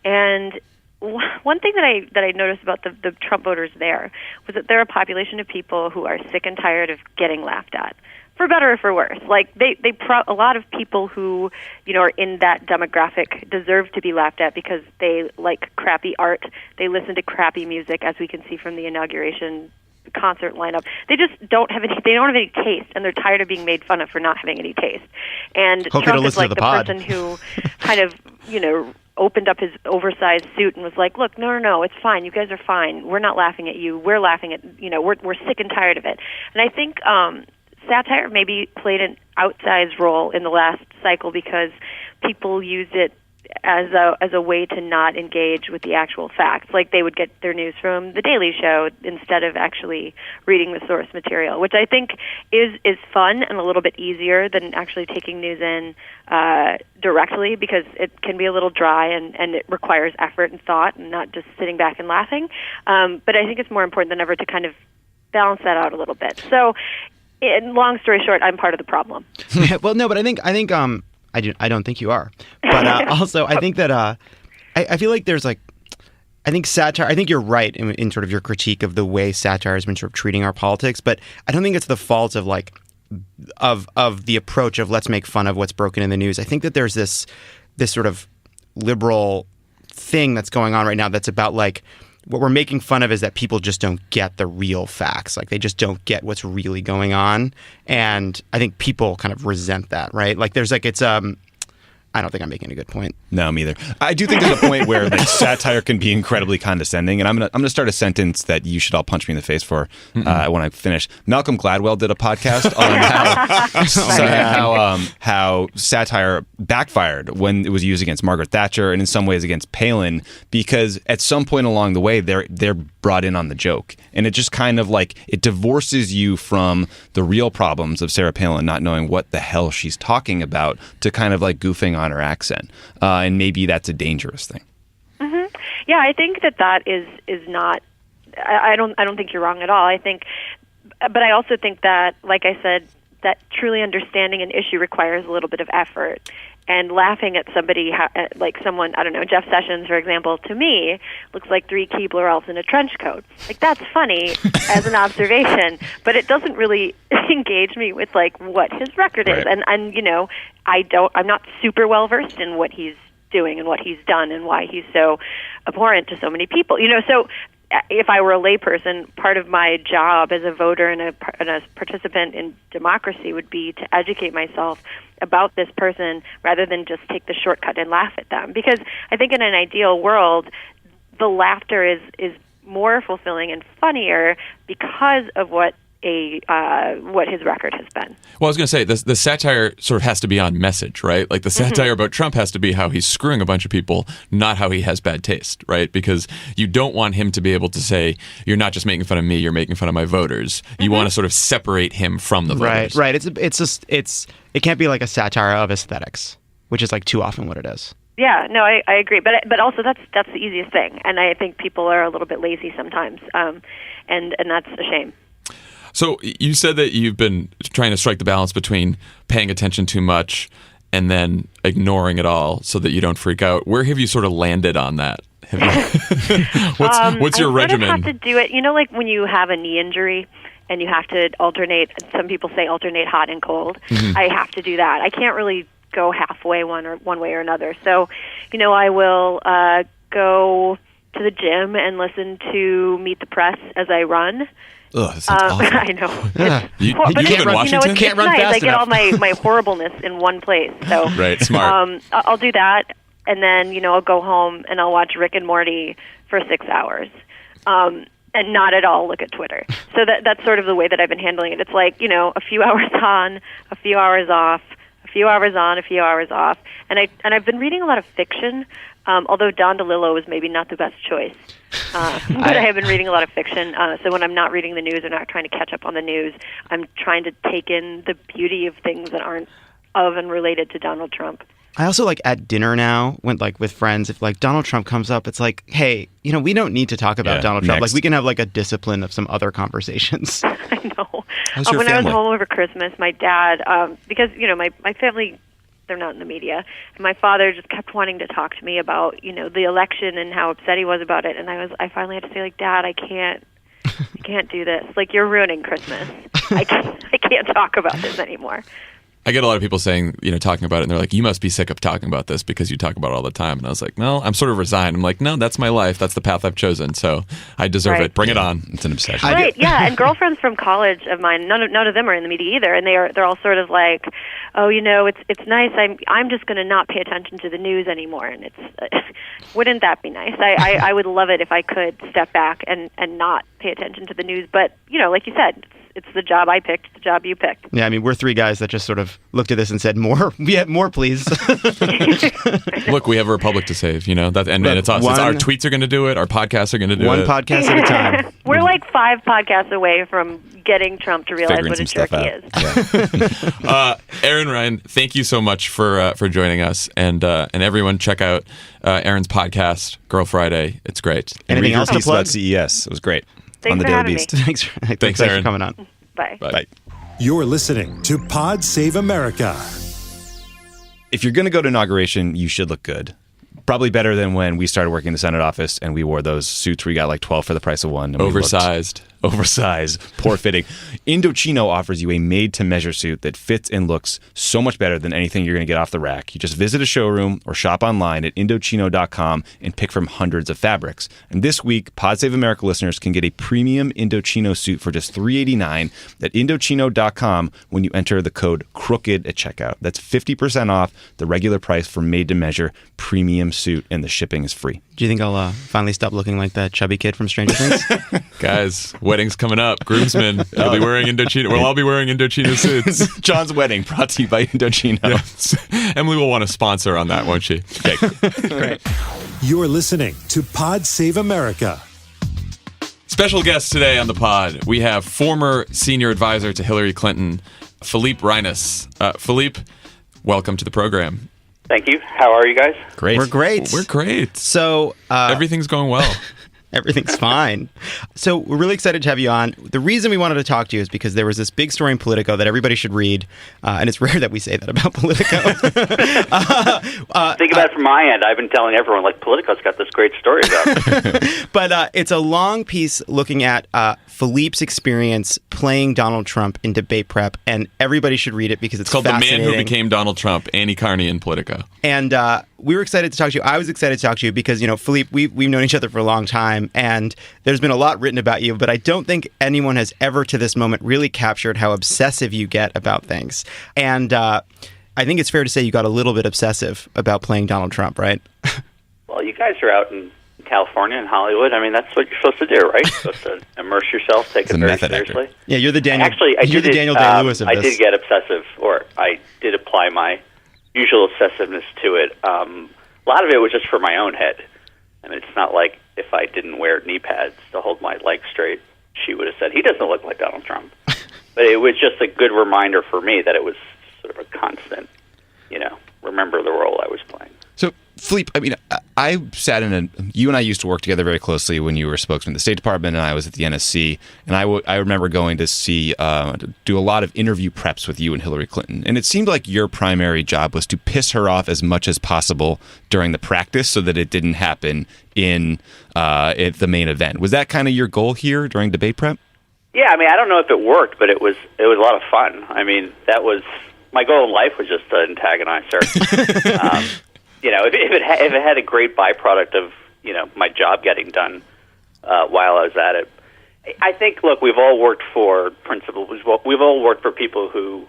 And one thing that I noticed about the Trump voters there was that they're a population of people who are sick and tired of getting laughed at. For better or for worse, like a lot of people who are in that demographic deserve to be laughed at because they like crappy art, they listen to crappy music, as we can see from the inauguration concert lineup. They just don't have any taste, and they're tired of being made fun of for not having any taste. And Hope Trump is like the pod. person who kind of opened up his oversized suit and was like, "Look, no, it's fine. You guys are fine. We're not laughing at you. We're laughing at we're sick and tired of it." And I think satire maybe played an outsized role in the last cycle because people used it as a way to not engage with the actual facts. Like they would get their news from The Daily Show instead of actually reading the source material, which I think is fun and a little bit easier than actually taking news in directly, because it can be a little dry and it requires effort and thought and not just sitting back and laughing. But I think it's more important than ever to kind of balance that out a little bit. So, long story short, I'm part of the problem. Well, no, but I think I don't think you are. But also, I think that I feel like there's I think satire. I think you're right in sort of your critique of the way satire has been sort of treating our politics. But I don't think it's the fault of of the approach of let's make fun of what's broken in the news. I think that there's this sort of liberal thing that's going on right now that's about what we're making fun of is that people just don't get the real facts. Like they just don't get what's really going on. And I think people kind of resent that, right? Like there's it's I I don't think I'm making a good point. No, me either. I do think there's a point where like satire can be incredibly condescending, and I'm gonna start a sentence that you should all punch me in the face for when I finish. Malcolm Gladwell did a podcast on how satire backfired when it was used against Margaret Thatcher and in some ways against Palin, because at some point along the way they're brought in on the joke, and it just kind of like it divorces you from the real problems of Sarah Palin not knowing what the hell she's talking about to kind of like goofing on her accent, and maybe that's a dangerous thing. Mm-hmm. Yeah, I think that is not. I don't think you're wrong at all. I think, but I also think that, like I said, that truly understanding an issue requires a little bit of effort. And laughing at somebody, like someone, I don't know, Jeff Sessions, for example, to me, looks like three Keebler elves in a trench coat. Like, that's funny as an observation, but it doesn't really engage me with, like, what his record is. Right. And you know, I'm not super well-versed in what he's doing and what he's done and why he's so abhorrent to so many people. You know, so if I were a layperson, part of my job as a voter and a participant in democracy would be to educate myself about this person rather than just take the shortcut and laugh at them. Because I think in an ideal world, the laughter is more fulfilling and funnier because of what his record has been. Well, I was going to say, the satire sort of has to be on message, right? Like the satire about Trump has to be how he's screwing a bunch of people, not how he has bad taste, right? Because you don't want him to be able to say, you're not just making fun of me, you're making fun of my voters. You want to sort of separate him from the voters. Right. It can't be like a satire of aesthetics, which is like too often what it is. Yeah, no, I agree, but also that's the easiest thing, and I think people are a little bit lazy sometimes, and that's a shame. So you said that you've been trying to strike the balance between paying attention too much and then ignoring it all so that you don't freak out. Where have you sort of landed on that? Have you, what's your regimen? I sort of have to do it, you know, like when you have a knee injury and you have to alternate, some people say alternate hot and cold. I have to do that. I can't really go halfway one way or another. So, you know, I will go to the gym and listen to Meet the Press as I run. Ugh, that sounds awful. I know. You But live in Washington? it's Can't run nice. fast I get enough. all my horribleness in one place. So Right, smart. I'll do that, and then, you know, I'll go home and I'll watch Rick and Morty for 6 hours. And not at all look at Twitter. So that's sort of the way that I've been handling it. It's like, you know, a few hours on, a few hours off, a few hours on, a few hours off. And I've been reading a lot of fiction, although Don DeLillo is maybe not the best choice. But I have been reading a lot of fiction. So when I'm not reading the news or not trying to catch up on the news, I'm trying to take in the beauty of things that aren't of and related to Donald Trump. I also like at dinner now, when like with friends, if like Donald Trump comes up, it's like, hey, you know, we don't need to talk about Donald Trump. Next. Like we can have like a discipline of some other conversations. I know. How's your when I was family? home over Christmas, my dad, because, you know, my family, they're not in the media, and my father just kept wanting to talk to me about, you know, the election and how upset he was about it. And I finally had to say, like, Dad, I can't do this. Like, you're ruining Christmas. I can't talk about this anymore. I get a lot of people saying, you know, talking about it, and they're like, you must be sick of talking about this because you talk about it all the time. And I was like, no, I'm sort of resigned. I'm like, no, that's my life. That's the path I've chosen. So I deserve Right. it. Bring it on. It's an obsession. Right, yeah, and girlfriends from college of mine, none of them are in the media either, and they're all sort of like, oh, you know, it's nice. I'm just going to not pay attention to the news anymore, and wouldn't that be nice? I would love it if I could step back and not pay attention to the news, but you know, like you said, it's the job I picked, the job you picked. Yeah, I mean, we're three guys that just sort of looked at this and said, more, more, please. Look, we have a republic to save, you know, and it's us. It's our tweets are going to do it. Our podcasts are going to do One it. podcast at a time. We're like 5 podcasts away from getting Trump to realize Figuring what a some jerk stuff he is. Aaron Ryan, thank you so much for joining us, and everyone check out Aaron's podcast, Girl Friday. It's great. And Anything read your else to piece plug? about CES. It was great. Thanks on the for Daily having Beast. me. Thanks, Aaron. for coming on. Bye. Bye. You're listening to Pod Save America. If you're going to go to inauguration, you should look good. Probably better than when we started working in the Senate office and we wore those suits where you got like 12 for the price of one. And we looked Oversized oversized, poor fitting. Indochino offers you a made-to-measure suit that fits and looks so much better than anything you're going to get off the rack. You just visit a showroom or shop online at Indochino.com and pick from hundreds of fabrics. And this week, Pod Save America listeners can get a premium Indochino suit for just $389 at Indochino.com when you enter the code CROOKED at checkout. That's 50% off the regular price for made-to-measure premium suit, and the shipping is free. Do you think I'll finally stop looking like that chubby kid from Stranger Things? Guys, wedding's coming up. Groomsmen will be wearing Indochino. We'll all be wearing Indochino suits. John's wedding brought to you by Indochino. Yes. Emily will want a sponsor on that, won't she? Okay. Great. You're listening to Pod Save America. Special guest today on the pod. We have former senior advisor to Hillary Clinton, Philippe Reines. Philippe, welcome to the program. Thank you. How are you guys? Great. We're great. We're great. So Everything's going well. everything's fine. So we're really excited to have you on. The reason we wanted to talk to you is because there was this big story in Politico that everybody should read, and it's rare that we say that about Politico. Think about it from my end. I've been telling everyone, like, Politico's got this great story about. But it's a long piece looking at Philippe's experience playing Donald Trump in debate prep, and everybody should read it because it's It's called The Man fascinating. Who Became Donald Trump, Annie Carney in Politico. And we were excited to talk to you. I was excited to talk to you because, you know, Philippe, we've known each other for a long time, and there's been a lot written about you, but I don't think anyone has ever to this moment really captured how obsessive you get about things. And I think it's fair to say you got a little bit obsessive about playing Donald Trump, right? Well, you guys are out in California and Hollywood. I mean, that's what you're supposed to do, right? You're supposed to immerse yourself, take He's it a very method actor. seriously. Yeah, you're the Daniel. Actually, I you're did the Daniel it, Day-Lewis of I this. did get obsessive, or I did apply my usual obsessiveness to it. A lot of it was just for my own head. I mean, it's not like if I didn't wear knee pads to hold my legs straight, she would have said, he doesn't look like Donald Trump. But it was just a good reminder for me that it was sort of a constant, you know, remember the role I was playing. So, Philippe, I mean, I sat in you and I used to work together very closely when you were spokesman of the State Department and I was at the NSC. And I remember going to do a lot of interview preps with you and Hillary Clinton. And it seemed like your primary job was to piss her off as much as possible during the practice so that it didn't happen in the main event. Was that kind of your goal here during debate prep? Yeah, I mean, I don't know if it worked, but it was a lot of fun. I mean, that was my goal in life, was just to antagonize her. You know, if it had a great byproduct of, you know, my job getting done while I was at it. I think, look, we've all worked for principals. We've all worked for people who,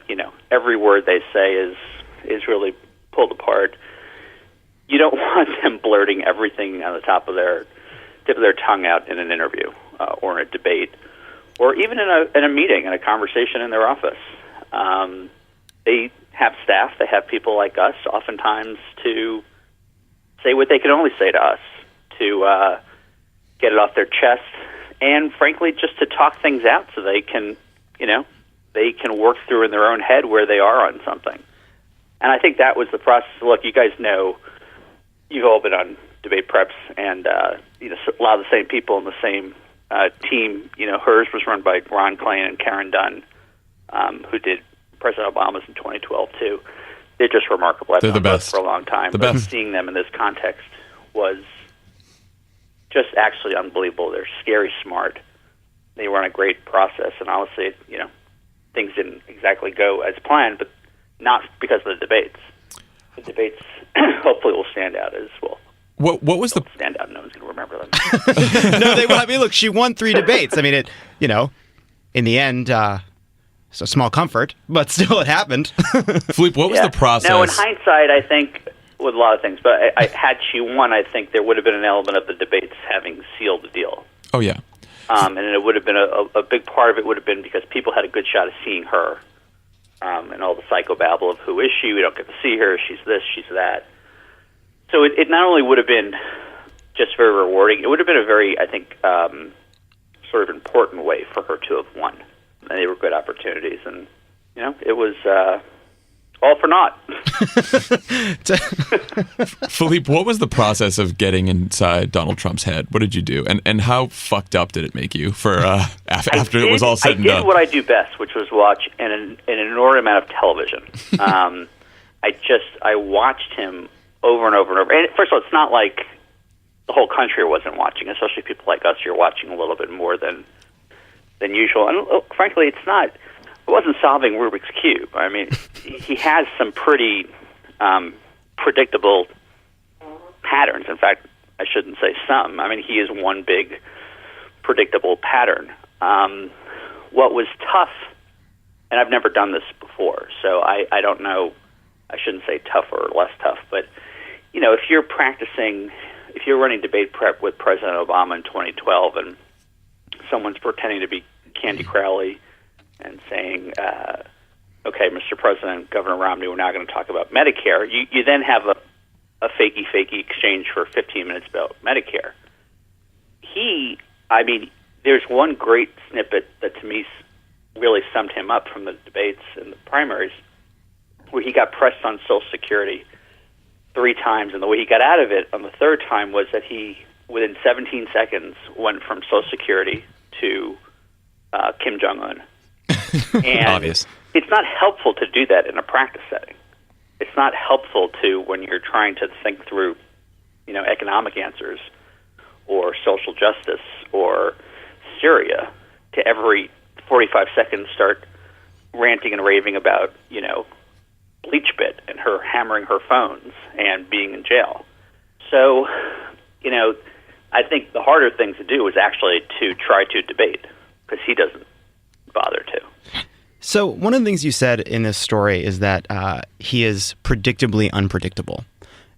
you know, every word they say is really pulled apart. You don't want them blurting everything on the tip of their tongue out in an interview or in a debate, or even in a meeting, in a conversation in their office. They have staff, they have people like us, oftentimes, to say what they can only say to us, to get it off their chest, and frankly, just to talk things out so they can, you know, they can work through in their own head where they are on something. And I think that was the process. Look, you guys know, you've all been on debate preps, and you know, a lot of the same people in the same team. You know, hers was run by Ron Klain and Karen Dunn, who did President Obama's in 2012 too. They're just remarkable. I've They're the known both best. for a long time. The but best. seeing them in this context was just actually unbelievable. They're scary smart. They run a great process, and honestly, you know, things didn't exactly go as planned, but not because of the debates. The debates hopefully will stand out as well. What was the Stand out. No one's going to remember them. No, I mean, look, she won 3 debates. I mean, it, you know, in the end, it's a small comfort, but still it happened. Philippe? What was the process? Now, in hindsight, I think with a lot of things, but had she won, I think there would have been an element of the debates having sealed the deal. Oh yeah. And it would have been a big part of it would have been because people had a good shot of seeing her, and all the psychobabble of who is she? We don't get to see her. She's this. She's that. So it not only would have been just very rewarding, it would have been a very, I think, sort of important way for her to have won. And they were good opportunities, and you know, it was all for naught. Philippe, what was the process of getting inside Donald Trump's head? What did you do, and how fucked up did it make you for after it was all said and done? I did what I do best, which was watch an inordinate amount of television. I watched him over and over and over. And first of all, it's not like the whole country wasn't watching, especially people like us who are watching a little bit more than usual. And frankly, it wasn't solving Rubik's Cube. I mean, he has some pretty predictable patterns. In fact, I shouldn't say some. I mean, he is one big predictable pattern. What was tough, and I've never done this before, so I don't know, I shouldn't say tougher or less tough, but, if you're running debate prep with President Obama in 2012 and someone's pretending to be Candy Crowley and saying, okay, Mr. President, Governor Romney, we're now going to talk about Medicare, you then have a fakey exchange for 15 minutes about Medicare. There's one great snippet that to me really summed him up from the debates and the primaries, where he got pressed on Social Security 3 times, and the way he got out of it on the third time was that he, within 17 seconds, went from Social Security to Kim Jong-un. And Obvious. It's not helpful to do that in a practice setting. It's not helpful to, when you're trying to think through, economic answers or social justice or Syria, to every 45 seconds start ranting and raving about, BleachBit and her hammering her phones and being in jail. So, I think the harder thing to do is actually to try to debate, because he doesn't bother to. So one of the things you said in this story is that he is predictably unpredictable.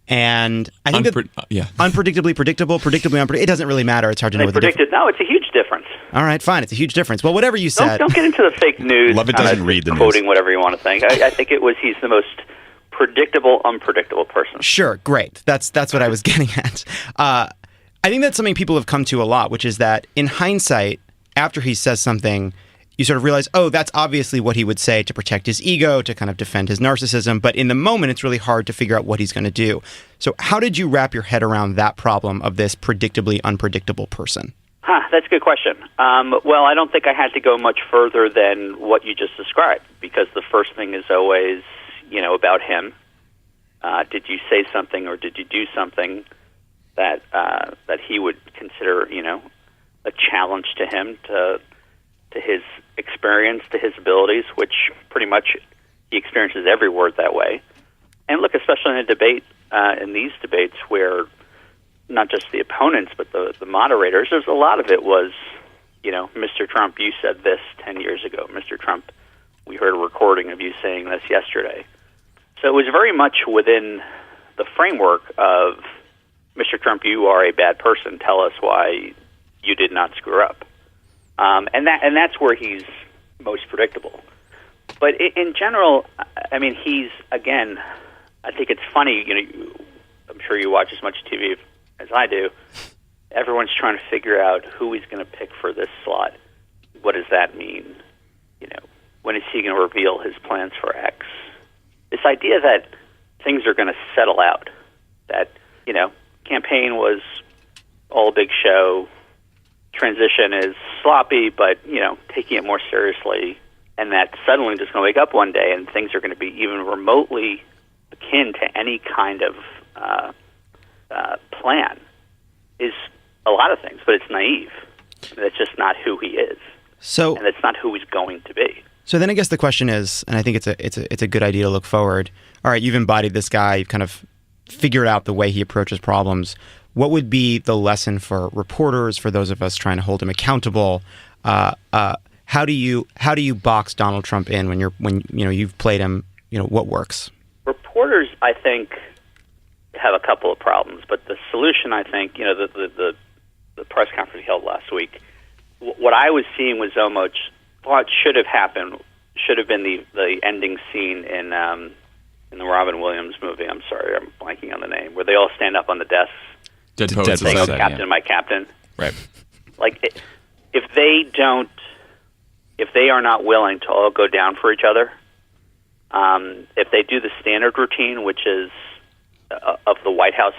And I think unpredictably predictable, predictably unpredictable, it doesn't really matter. It's hard to know what the difference. No, it's a huge difference. All right, fine. It's a huge difference. Well, whatever you said. Don't get into the fake news. Lovett doesn't read the news. Quoting whatever you want to think. I think he's the most predictable, unpredictable person. Sure, great. That's what I was getting at. I think that's something people have come to a lot, which is that in hindsight, after he says something, you sort of realize, oh, that's obviously what he would say to protect his ego, to kind of defend his narcissism. But in the moment, it's really hard to figure out what he's going to do. So how did you wrap your head around that problem of this predictably unpredictable person? That's a good question. Well, I don't think I had to go much further than what you just described, because the first thing is always, about him. Did you say something or did you do something that he would consider, a challenge to him, to his experience, to his abilities, which pretty much he experiences every word that way. And look, especially in a debate, in these debates where not just the opponents but the moderators, there's a lot of it was, Mr. Trump, you said this 10 years ago. Mr. Trump, we heard a recording of you saying this yesterday. So it was very much within the framework of, Mr. Trump, you are a bad person. Tell us why you did not screw up. And that's where he's most predictable. But in general, he's, again, I think it's funny, I'm sure you watch as much TV as I do. Everyone's trying to figure out who he's going to pick for this slot. What does that mean? When is he going to reveal his plans for X? This idea that things are going to settle out, that, campaign was all a big show, transition is sloppy, but, taking it more seriously, and that suddenly just going to wake up one day and things are going to be even remotely akin to any kind of plan is a lot of things, but it's naive. That's just not who he is. And it's not who he's going to be. So then I guess the question is, and I think it's a good idea to look forward. All right, you've embodied this guy, you've kind of figured out the way he approaches problems. What would be the lesson for reporters, for those of us trying to hold him accountable? How do you box Donald Trump in when you've played him? What works? Reporters, I think, have a couple of problems, but the solution, I think, the press conference he held last week, what I was seeing was almost what should have happened. Should have been the ending scene in the Robin Williams movie. I'm sorry, I'm blanking on the name, where they all stand up on the desks. Dead Poets saying, Society, Captain, my captain. Right. Like, if they are not willing to all go down for each other, if they do the standard routine, which is of the White House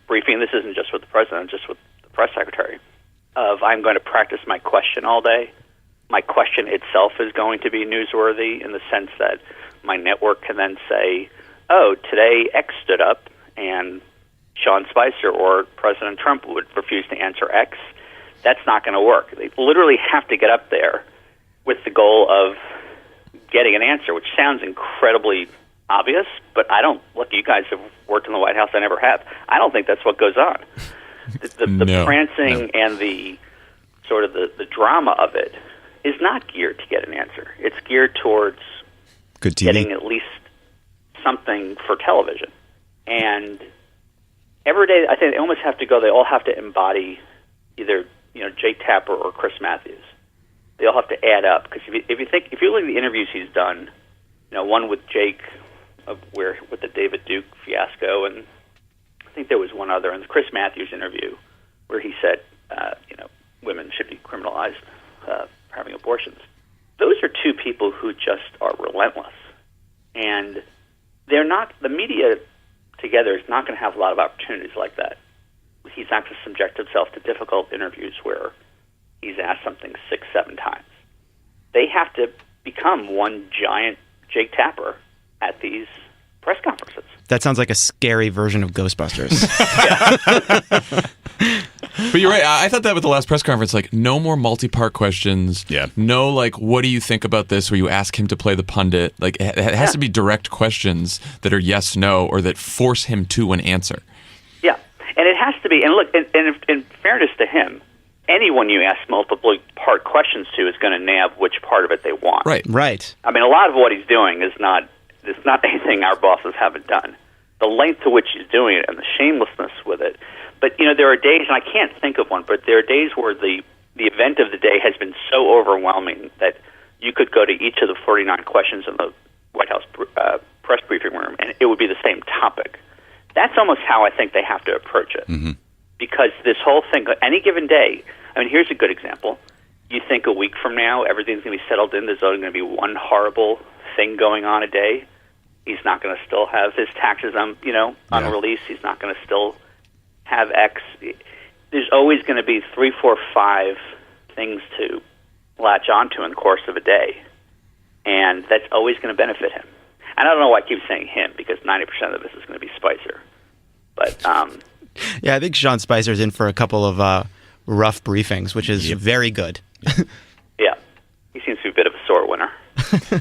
briefing, this isn't just with the president, just with the press secretary, of I'm going to practice my question all day. My question itself is going to be newsworthy in the sense that my network can then say, oh, today X stood up and Sean Spicer or President Trump would refuse to answer X. That's not going to work. They literally have to get up there with the goal of getting an answer, which sounds incredibly obvious, but I don't. Look, you guys have worked in the White House. I never have. I don't think that's what goes on. The prancing and the sort of the drama of it is not geared to get an answer. It's geared towards Good TV. getting at least something for television. And every day, I think they almost have to go. They all have to embody either Jake Tapper or Chris Matthews. They all have to add up, because if you look at the interviews he's done, one with Jake, with the David Duke fiasco, and I think there was one other in the Chris Matthews interview where he said, women should be criminalized for having abortions. Those are two people who just are relentless, and they're not. The media together is not going to have a lot of opportunities like that. He's not going to subject himself to difficult interviews where he's asked something 6-7 times. They have to become one giant Jake Tapper at these press conferences. That sounds like a scary version of Ghostbusters. But you're right. I thought that with the last press conference, like, no more multi-part questions. Yeah. No, like, what do you think about this? Where you ask him to play the pundit. Like, it has to be direct questions that are yes, no, or that force him to an answer. Yeah, and it has to be. And look, in fairness to him, anyone you ask multiple part questions to is going to nab which part of it they want. Right. Right. I mean, a lot of what he's doing is not anything our bosses haven't done. The length to which he's doing it and the shamelessness with it. But, there are days, and I can't think of one, but there are days where the event of the day has been so overwhelming that you could go to each of the 49 questions in the White House press briefing room, and it would be the same topic. That's almost how I think they have to approach it. Mm-hmm. Because this whole thing, any given day, I mean, here's a good example. You think a week from now, everything's going to be settled in, there's only going to be one horrible thing going on a day. He's not going to still have his taxes on release. He's not going to still have X. There's always going to be 3, 4, 5 things to latch onto in the course of a day, and that's always going to benefit him. And I don't know why I keep saying him, because 90% of this is going to be Spicer. But yeah, I think Sean Spicer's in for a couple of rough briefings, which is very good. Yeah, he seems to be a bit of a sore winner.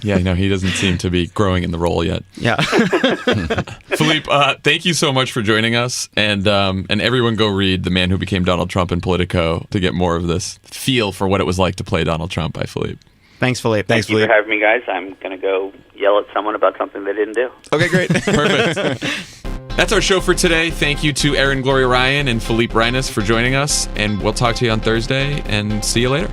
Yeah, he doesn't seem to be growing in the role yet. Yeah. Philippe, thank you so much for joining us, and everyone go read The Man Who Became Donald Trump in Politico to get more of this feel for what it was like to play Donald Trump by Philippe. Thanks, Philippe. Thank you for having me, guys. I'm going to go yell at someone about something they didn't do. Okay, great. Perfect. That's our show for today. Thank you to Erin Gloria Ryan and Philippe Reines for joining us, and we'll talk to you on Thursday, and see you later.